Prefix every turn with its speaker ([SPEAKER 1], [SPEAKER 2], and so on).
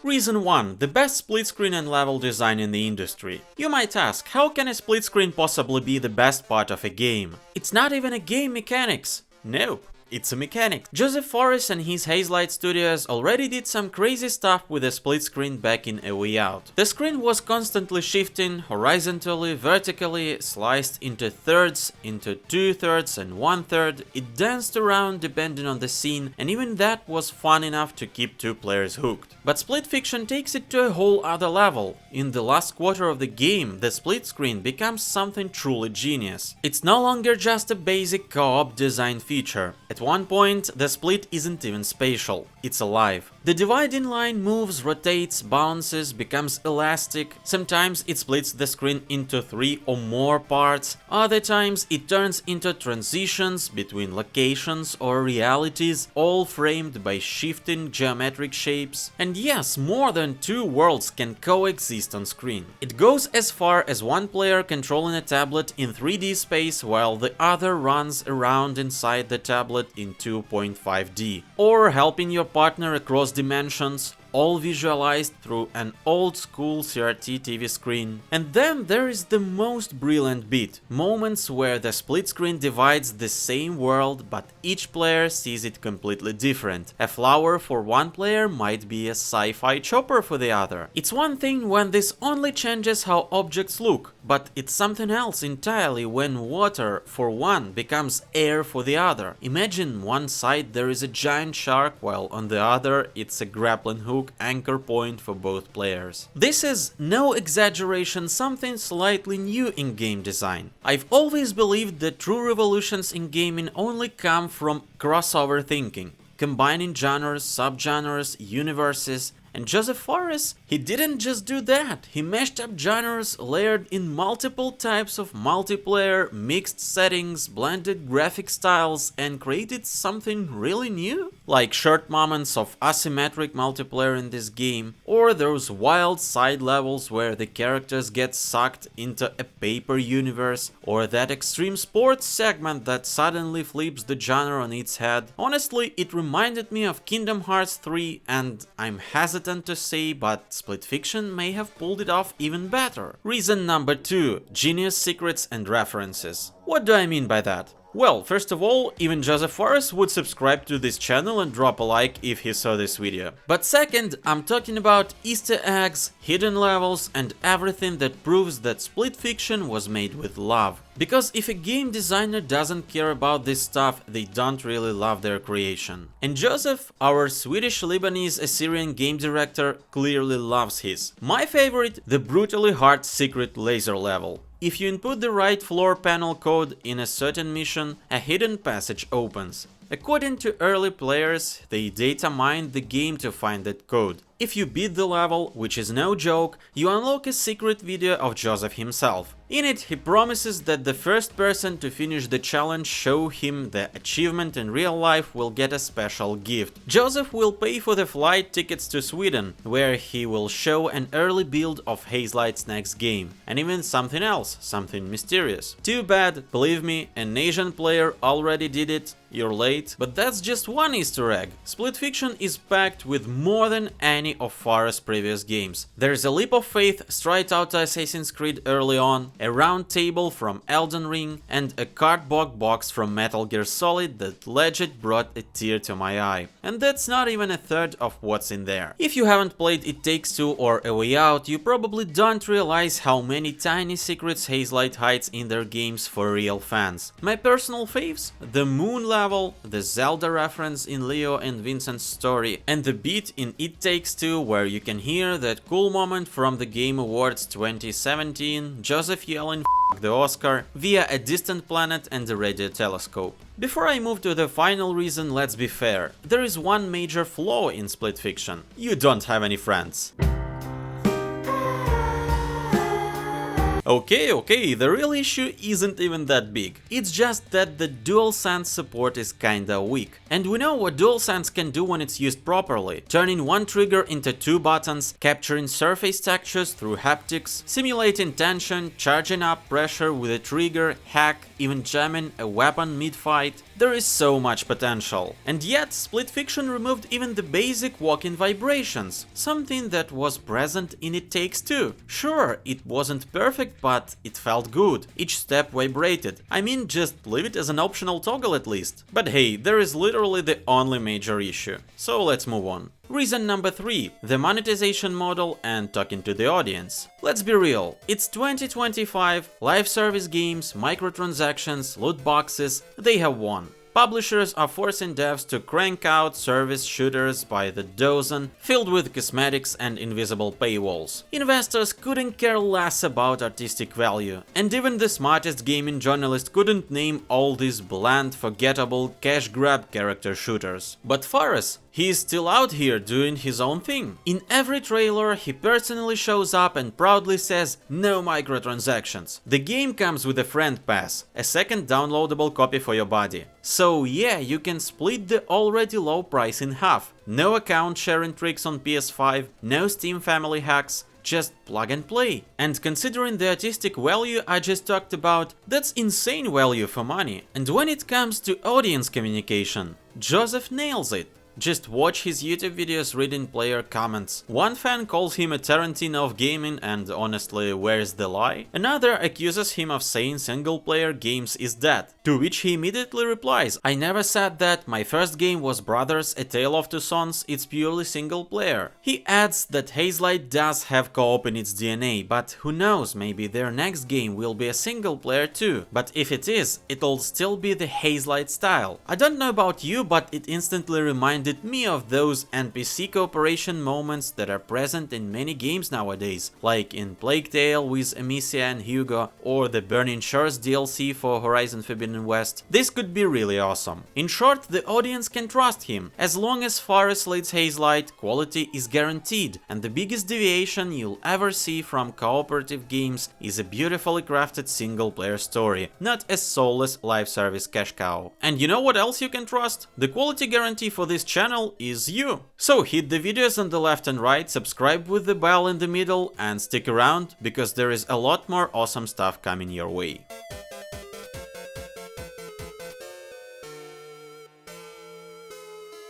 [SPEAKER 1] Reason 1. The best split screen and level design in the industry. You might ask, how can a split screen possibly be the best part of a game? It's not even a game mechanics. Nope. It's a mechanic. Josef Fares and his Hazelight Studios already did some crazy stuff with a split screen back in A Way Out. The screen was constantly shifting horizontally, vertically, sliced into thirds, into 2/3 and 1/3. It danced around depending on the scene, and even that was fun enough to keep two players hooked. But Split Fiction takes it to a whole other level. In the last quarter of the game, the split screen becomes something truly genius. It's no longer just a basic co-op design feature. At one point, the split isn't even spatial, it's alive. The dividing line moves, rotates, bounces, becomes elastic. Sometimes it splits the screen into 3 or more parts, other times it turns into transitions between locations or realities, all framed by shifting geometric shapes. And yes, more than 2 worlds can coexist on screen. It goes as far as one player controlling a tablet in 3D space while the other runs around inside the tablet in 2.5D, or helping your partner across dimensions, all visualized through an old-school CRT TV screen. And then there is the most brilliant bit, moments where the split screen divides the same world, but each player sees it completely different. A flower for one player might be a sci-fi chopper for the other. It's one thing when this only changes how objects look, but it's something else entirely when water for one becomes air for the other. Imagine one side there is a giant shark, while on the other it's a grappling hook anchor point for both players. This is, no exaggeration, something slightly new in game design. I've always believed that true revolutions in gaming only come from crossover thinking, combining genres, subgenres, universes. And Josef Fares, he didn't just do that, he mashed up genres, layered in multiple types of multiplayer, mixed settings, blended graphic styles, and created something really new. Like short moments of asymmetric multiplayer in this game, or those wild side levels where the characters get sucked into a paper universe, or that extreme sports segment that suddenly flips the genre on its head. Honestly, it reminded me of Kingdom Hearts 3, and I'm hesitant to say, but Split Fiction may have pulled it off even better. Reason number 2. Genius secrets and references. What do I mean by that? Well, first of all, even Josef Fares would subscribe to this channel and drop a like if he saw this video. But second, I'm talking about Easter eggs, hidden levels, and everything that proves that Split Fiction was made with love. Because if a game designer doesn't care about this stuff, they don't really love their creation. And Josef, our Swedish-Lebanese Assyrian game director, clearly loves his. My favorite, the brutally hard secret laser level. If you input the right floor panel code in a certain mission, a hidden passage opens. According to early players, they data mined the game to find that code. If you beat the level, which is no joke, you unlock a secret video of Josef himself. In it, he promises that the first person to finish the challenge show him the achievement in real life will get a special gift. Josef will pay for the flight tickets to Sweden, where he will show an early build of Hazelight's next game, and even something else, something mysterious. Too bad, believe me, an Asian player already did it, you're late. But that's just one Easter egg. Split Fiction is packed with more than any of Fares' previous games. There's a leap of faith straight out to Assassin's Creed early on, a round table from Elden Ring, and a cardboard box from Metal Gear Solid that legit brought a tear to my eye. And that's not even a third of what's in there. If you haven't played It Takes Two or A Way Out, you probably don't realize how many tiny secrets Hazelight hides in their games for real fans. My personal faves? The Moon level, the Zelda reference in Leo and Vincent's story, and the beat in It Takes Two where you can hear that cool moment from the Game Awards 2017, Josef yelling "F*** the Oscar" via a distant planet and a radio telescope. Before I move to the final reason, let's be fair. There is one major flaw in Split Fiction. You don't have any friends. Okay, the real issue isn't even that big. It's just that the DualSense support is kinda weak. And we know what DualSense can do when it's used properly. Turning one trigger into 2 buttons, capturing surface textures through haptics, simulating tension, charging up pressure with a trigger, hack, even jamming a weapon mid-fight. There is so much potential. And yet, Split Fiction removed even the basic walk-in vibrations, something that was present in It Takes Two. Sure, it wasn't perfect, but it felt good. Each step vibrated. I mean, just leave it as an optional toggle at least. But hey, there is literally the only major issue. So let's move on. Reason number 3, the monetization model and talking to the audience. Let's be real, it's 2025, live service games, microtransactions, loot boxes, they have won. Publishers are forcing devs to crank out service shooters by the dozen, filled with cosmetics and invisible paywalls. Investors couldn't care less about artistic value, and even the smartest gaming journalist couldn't name all these bland, forgettable, cash-grab character shooters. But Fares, he is still out here doing his own thing. In every trailer, he personally shows up and proudly says no microtransactions. The game comes with a friend pass, a second downloadable copy for your buddy. So yeah, you can split the already low price in half. No account sharing tricks on PS5, no Steam family hacks, just plug and play. And considering the artistic value I just talked about, that's insane value for money. And when it comes to audience communication, Josef nails it. Just watch his YouTube videos reading player comments. One fan calls him a Tarantino of gaming, and honestly, where's the lie? Another accuses him of saying single-player games is dead, to which he immediately replies, I never said that, my first game was Brothers, A Tale of Two Sons, it's purely single-player. He adds that Hazelight does have co-op in its DNA, but who knows, maybe their next game will be a single-player too. But if it is, it'll still be the Hazelight style. I don't know about you, but it instantly reminded me of those NPC cooperation moments that are present in many games nowadays, like in Plague Tale with Amicia and Hugo, or the Burning Shores DLC for Horizon Forbidden West. This could be really awesome. In short, the audience can trust him. As long as Fares leads Hazelight, quality is guaranteed, and the biggest deviation you'll ever see from cooperative games is a beautifully crafted single-player story, not a soulless live service cash cow. And you know what else you can trust? The quality guarantee for this channel is you. So hit the videos on the left and right, subscribe with the bell in the middle, and stick around because there is a lot more awesome stuff coming your way.